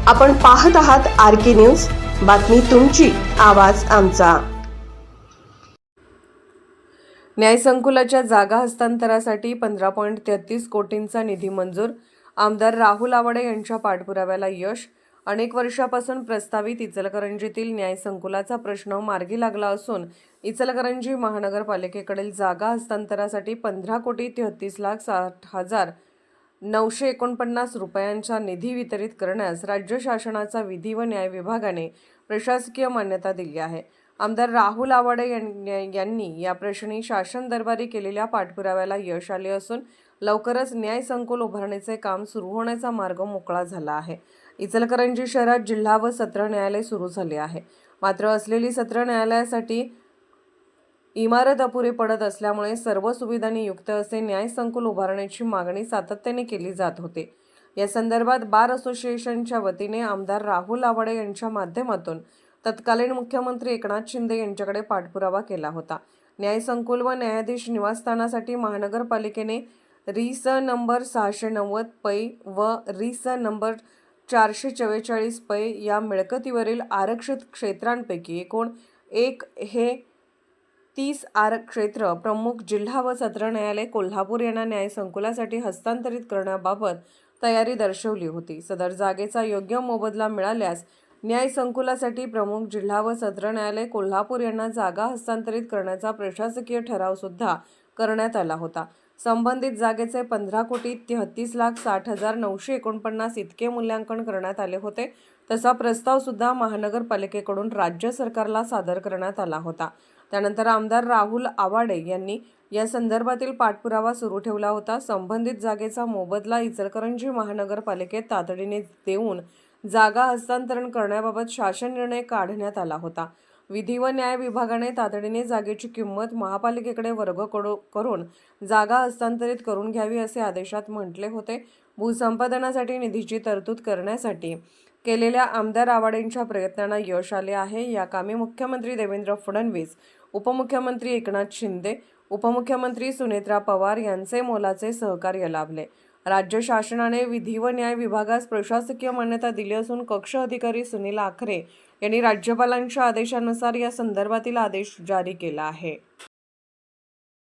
आपण पाहत आहात RK न्यूज, बातमी तुमची, आवाज आमचा। न्यायसंकुलाच्या जागा हस्तांतरासाठी 15.33 कोटींचा निधी मंजूर। आमदार राहुल आवाडे यांच्या पाठपुराव्याला यश। अनेक वर्षापासून प्रस्तावित इचलकरंजीतील न्यायसंकुलाचा प्रश्न मार्गी लागला असून इचलकरंजी महानगरपालिकेकडील जागा हस्तांतरासाठी 15,33,60,949 रुपयांचा निधी वितरित करण्यास राज्य शासनाचा विधी व न्याय विभागाने प्रशासकीय मान्यता दिली आहे। आमदार राहुल आवाडे यांनी या प्रश्नी शासन दरबारी केलेल्या पाठपुराव्याला यश आले असून लवकरच न्यायसंकुल उभारणीचे काम सुरू होण्याचा मार्ग मोकळा झाला आहे। इचलकरंजी शहरात जिल्हा व सत्र न्यायालय सुरू झाले आहे, मात्र असलेली सत्र न्यायालयासाठी इमारत अपुरी पडत असल्यामुळे सर्व सुविधांनी युक्त असे न्यायसंकुल उभारण्याची मागणी सातत्याने केली जात होती। या संदर्भात बार असोसिएशनच्या वतीने आमदार राहुल आवाडे यांच्या माध्यमातून तत्कालीन मुख्यमंत्री एकनाथ शिंदे यांच्याकडे पाठपुरावा केला होता। न्यायसंकुल व न्यायाधीश निवासस्थानासाठी महानगरपालिकेने रिस नंबर 690 पै व रिस नंबर 444 पै या मिळकतीवरील आरक्षित क्षेत्रांपैकी एकूण एक हे 30 क्षेत्र प्रमुख जिल्हा व सत्र न्यायालय कोल्हापूर यांना न्यायसंकुलासाठी हस्तांतरित करण्याबाबत तयारी दर्शवली होती। सदर जागेचा योग्य मोबदला मिळाल्यास न्यायसंकुलासाठी प्रमुख जिल्हा व सत्र न्यायालय कोल्हापूर यांना जागा हस्तांतरित करण्याचा प्रशासकीय ठराव सुद्धा करण्यात आला होता। संबंधित जागेचे 15,33,60,949 इतके मूल्यांकन करण्यात आले होते। तसा प्रस्ताव सुद्धा महानगरपालिकेकडून राज्य सरकारला सादर करण्यात आला होता। त्यानंतर आमदार राहुल आवाडे यांनी या संदर्भातील पाठपुरावा सुरू ठेवला होता। संबंधित जागेचा मोबदला इचलकरंजी महानगरपालिकेत तातडीने देऊन जागा हस्तांतरण करण्याबाबत शासन निर्णय काढण्यात आला होता। विधी व न्याय विभागाने तातडीने जागेची किंमत महापालिकेकडे वर्ग करून जागा हस्तांतरित करून घ्यावी असे आदेशात म्हटले होते। भूसंपादनासाठी निधीची तरतूद करण्यासाठी केलेल्या आमदार आवाडेंच्या प्रयत्नांना यश आले आहे। या कामी मुख्यमंत्री देवेंद्र फडणवीस, उपमुख्यमंत्री एकनाथ शिंदे, उपमुख्यमंत्री सुनेत्रा पवार यांचे मोलाचे सहकार्य लाभले। राज्य शासनाने विधी व न्याय विभागास प्रशासकीय मान्यता दिली असून कक्ष अधिकारी सुनील आखरे यांनी राज्यपालांच्या आदेशानुसार या संदर्भातील आदेश जारी केला आहे।